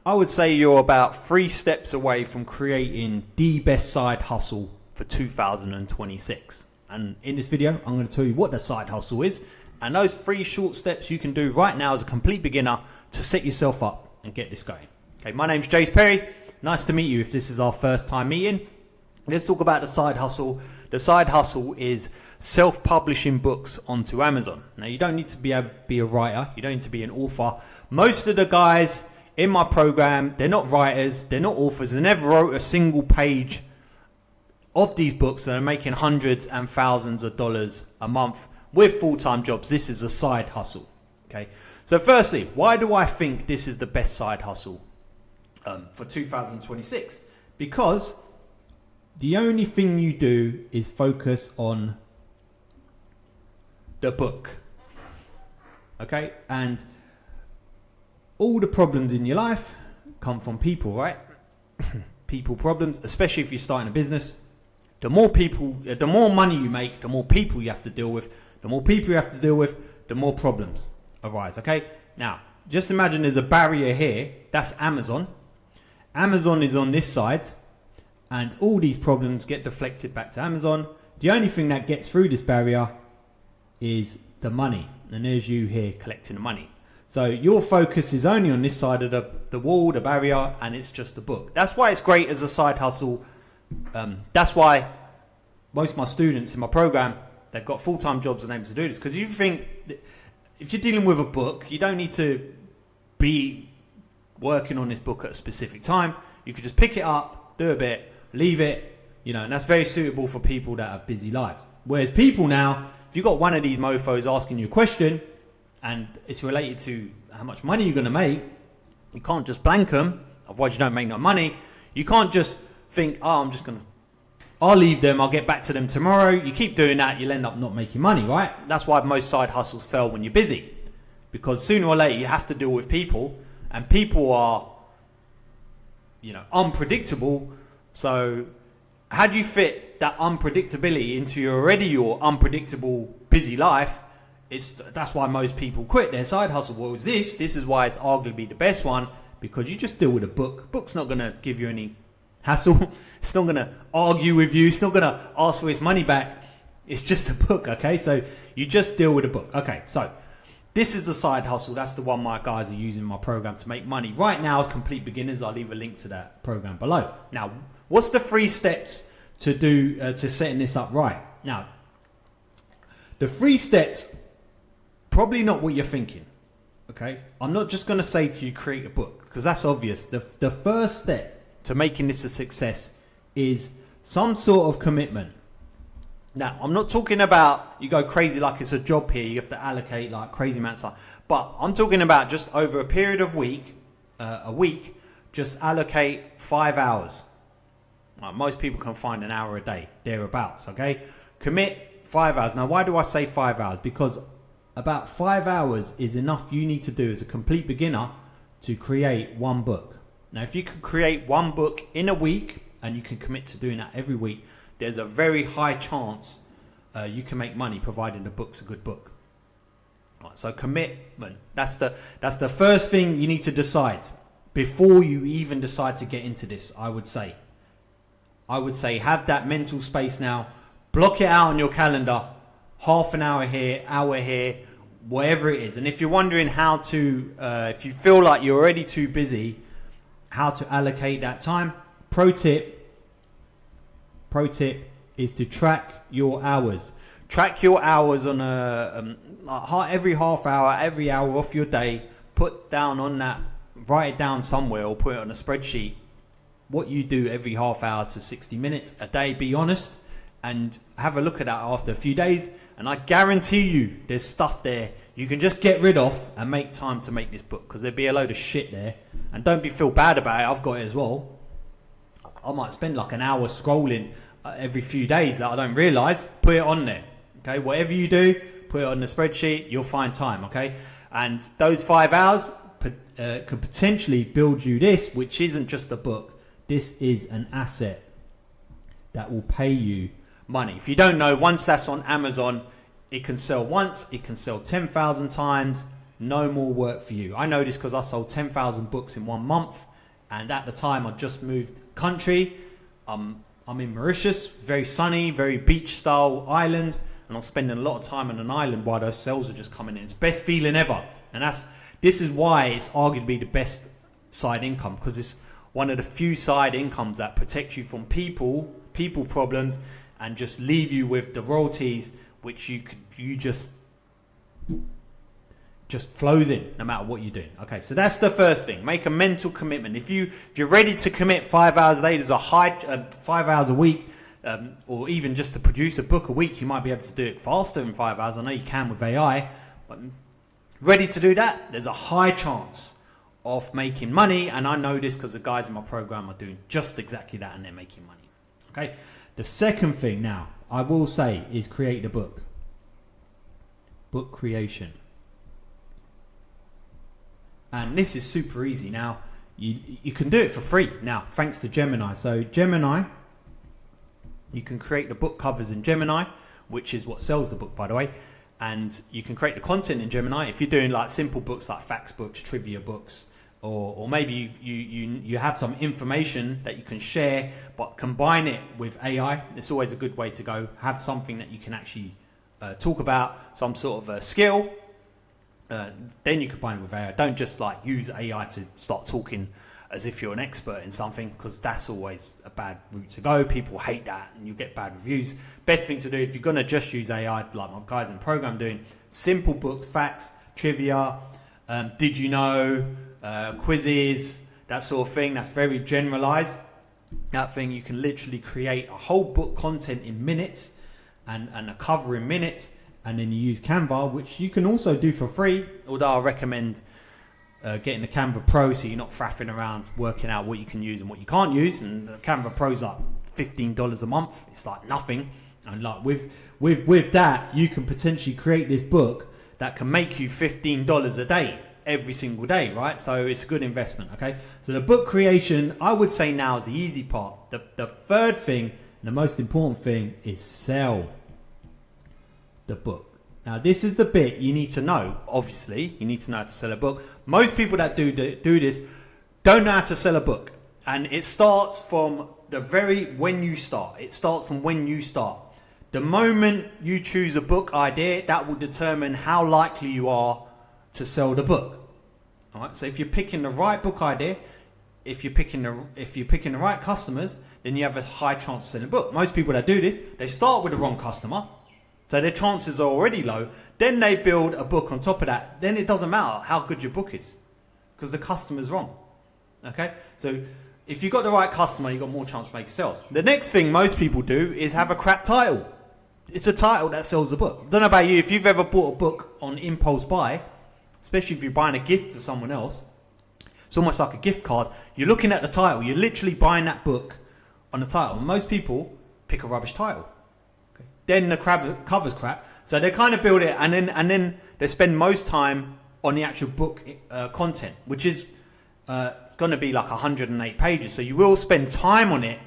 I would say you're about 3 steps away from creating the best side hustle for 2026. And in this video, I'm going to tell you what the side hustle is. And those 3 short steps you can do right now as a complete beginner to set yourself up and get this going. Okay, my name's Jase Perry. Nice to meet you if this is our first time meeting. Let's talk about the side hustle. The side hustle is self-publishing books onto Amazon. Now, you don't need to be a writer. You don't need to be an author. Most of the guys in my program, they're not writers. They're not authors. They never wrote a single page of these books that are making hundreds and thousands of dollars a month with full-time jobs. This is a side hustle. Okay. So firstly, why do I think this is the best side hustle for 2026? Because the only thing you do is focus on the book. Okay? And all the problems in your life come from people, right? People problems, especially if you're starting a business. The more people, the more money you make, the more people you have to deal with. The more people you have to deal with, the more problems arise, okay? Now, just imagine there's a barrier here. That's Amazon. Amazon is on this side, and all these problems get deflected back to Amazon. The only thing that gets through this barrier is the money. And there's you here collecting the money. So your focus is only on this side of the wall, the barrier, and it's just a book. That's why it's great as a side hustle. That's why most of my students in my program, they've got full-time jobs and able to do this. Because you think if you're dealing with a book, you don't need to be working on this book at a specific time. You could just pick it up, do a bit, leave it, and that's very suitable for people that have busy lives. Whereas people now, if you've got one of these mofos asking you a question and it's related to how much money you're going to make, you can't just blank them, otherwise you don't make no money. You can't just think, I'll leave them, I'll get back to them tomorrow. You keep doing that, you'll end up not making money, right? That's why most side hustles fail when you're busy. Because sooner or later you have to deal with people, and people are, unpredictable. So how do you fit that unpredictability into your unpredictable busy life? That's why most people quit their side hustle. Well, this is why it's arguably the best one, because you just deal with a book. Book's not going to give you any hassle. It's not going to argue with you. It's not going to ask for its money back. It's just a book, okay? So you just deal with a book. Okay, so this is the side hustle. That's the one my guys are using in my program to make money. Right now, as complete beginners, I'll leave a link to that program below. Now, what's the 3 steps to do to setting this up right? Now, the 3 steps, probably not what you're thinking, okay? I'm not just going to say to you, create a book, because that's obvious. The first step to making this a success is some sort of commitment. Now, I'm not talking about you go crazy like it's a job here. You have to allocate like crazy amounts of time. But I'm talking about just over a period of a week, just allocate 5 hours. Most people can find an hour a day, thereabouts, okay? Commit 5 hours. Now, why do I say 5 hours? Because about 5 hours is enough you need to do as a complete beginner to create one book. Now, if you can create one book in a week and you can commit to doing that every week, there's a very high chance you can make money providing the book's a good book. Right, so commitment, that's the first thing you need to decide before you even decide to get into this. I would say have that mental space now. Block it out on your calendar, half an hour here, whatever it is. And if you're wondering how to, if you feel like you're already too busy, how to allocate that time, pro tip is to track your hours. Track your hours on every half hour, every hour off your day. Put down on that, write it down somewhere or put it on a spreadsheet. What you do every half hour to 60 minutes a day, be honest, and have a look at that after a few days. And I guarantee you there's stuff there you can just get rid of and make time to make this book, because there'd be a load of shit there. And don't feel bad about it. I've got it as well. I might spend like an hour scrolling every few days that I don't realize. Put it on there. Okay, whatever you do, put it on the spreadsheet. You'll find time. Okay, and those 5 hours could potentially build you this, which isn't just a book. This is an asset that will pay you money. If you don't know, once that's on Amazon, it can sell once, it can sell 10,000 times, no more work for you. I know this because I sold 10,000 books in 1 month, And at the time, I just moved country. I'm in Mauritius, very sunny, very beach style island, and I'm spending a lot of time on an island while those sales are just coming in. It's the best feeling ever, and this is why it's arguably the best side income, because it's one of the few side incomes that protects you from people problems, and just leave you with the royalties, which you just flows in no matter what you're doing. Okay, so that's the first thing. Make a mental commitment. If you're ready to commit 5 hours a day, there's a high 5 hours a week, or even just to produce a book a week, you might be able to do it faster in 5 hours. I know you can with AI, but ready to do that, there's a high chance of making money. And I know this because the guys in my program are doing just exactly that, and they're making money. Okay, the second thing now I will say is create a book. Book creation. And this is super easy. Now, you can do it for free now, thanks to Gemini. So Gemini, you can create the book covers in Gemini, which is what sells the book, by the way. And you can create the content in Gemini. If you're doing like simple books like facts books, trivia books, or maybe you have some information that you can share, but combine it with AI. It's always a good way to go. Have something that you can actually talk about, some sort of a skill. Then you combine it with AI. Don't just like use AI to start talking as if you're an expert in something, because that's always a bad route to go. People hate that and you get bad reviews. Best thing to do if you're going to just use AI, like my guys in the program doing, simple books, facts, trivia, did you know, quizzes, that sort of thing. That's very generalized. That thing, you can literally create a whole book content in minutes and a cover in minutes. And then you use Canva, which you can also do for free, although I recommend getting the Canva Pro so you're not faffing around working out what you can use and what you can't use. And the Canva Pro's like $15 a month. It's like nothing. And like with that, you can potentially create this book that can make you $15 a day every single day, right? So it's a good investment. Okay, so the book creation, I would say now, is the easy part. The third thing and the most important thing is sell the book. Now this is the bit you need to know. Obviously you need to know how to sell a book. Most people that do this don't know how to sell a book, and it starts from when you start. It starts from when you start. The moment you choose a book idea, that will determine how likely you are to sell the book. All right, so if you're picking the right book idea, if you're picking the right customers, then you have a high chance of selling a book. Most people that do this, they start with the wrong customer, so their chances are already low. Then they build a book on top of that. Then it doesn't matter how good your book is, because the customer's wrong. Okay? So if you've got the right customer, you've got more chance to make sales. The next thing most people do is have a crap title. It's a title that sells the book. I don't know about you, if you've ever bought a book on impulse buy, especially if you're buying a gift for someone else, it's almost like a gift card. You're looking at the title. You're literally buying that book on the title. And most people pick a rubbish title. Then the cover's crap, so they kind of build it, and then they spend most time on the actual book content, which is going to be like 108 pages. So you will spend time on it,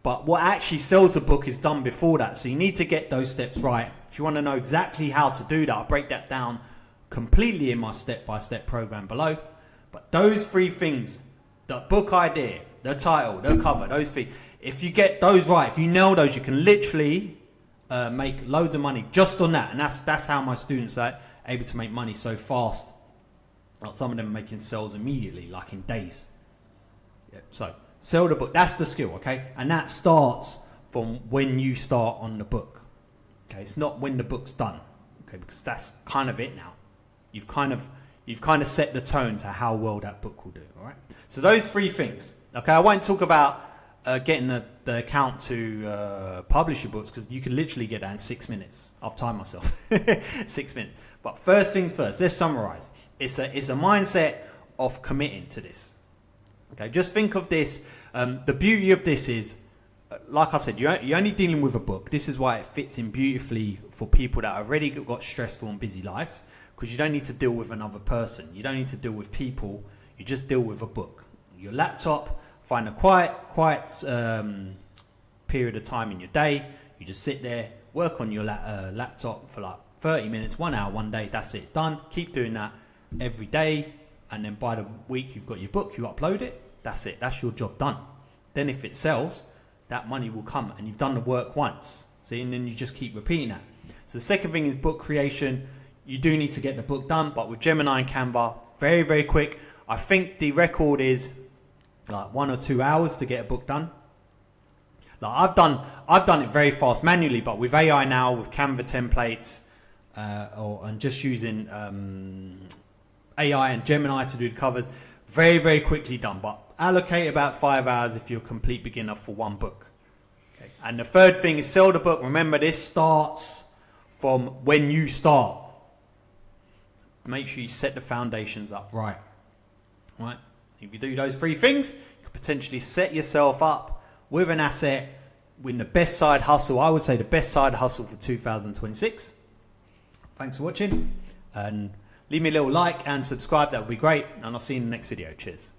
but what actually sells the book is done before that. So you need to get those steps right. If you want to know exactly how to do that, I'll break that down completely in my step-by-step program below. But those three things: the book idea, the title, the cover, those three. If you get those right, if you nail those, you can literally make loads of money just on that. And that's how my students are able to make money so fast. Like some of them are making sales immediately, like in days. Yeah, so sell the book, that's the skill. Okay, and that starts from when you start on the book. Okay, it's not when the book's done. Okay, because that's kind of it now. You've kind of set the tone to how well that book will do. All right, so those three things. Okay, I won't talk about getting the account to publish your books, because you can literally get that in 6 minutes. I've timed myself. 6 minutes. But first things first, let's summarize. It's a mindset of committing to this. Okay, just think of this. The beauty of this is, like I said, you're only dealing with a book. This is why it fits in beautifully for people that already got stressful and busy lives, because you don't need to deal with another person. You don't need to deal with people. You just deal with a book. Your laptop. Find a quiet period of time in your day. You just sit there, work on your laptop for like 30 minutes, 1 hour, one day. That's it, done. Keep doing that every day. And then by the week you've got your book, you upload it. That's it. That's your job done. Then if it sells, that money will come, and you've done the work once. See, and then you just keep repeating that. So the second thing is book creation. You do need to get the book done, but with Gemini and Canva, very, very quick. I think the record is like 1 or 2 hours to get a book done. Like I've done it very fast manually, but with AI now, with Canva templates, and just using AI and Gemini to do the covers, very, very quickly done. But allocate about 5 hours if you're a complete beginner for one book. Okay. And the third thing is sell the book. Remember, this starts from when you start. Make sure you set the foundations up right. Right. If you do those 3 things, you could potentially set yourself up with an asset, with the best side hustle. I would say the best side hustle for 2026. Thanks for watching, and leave me a little like and subscribe. That would be great, and I'll see you in the next video. Cheers.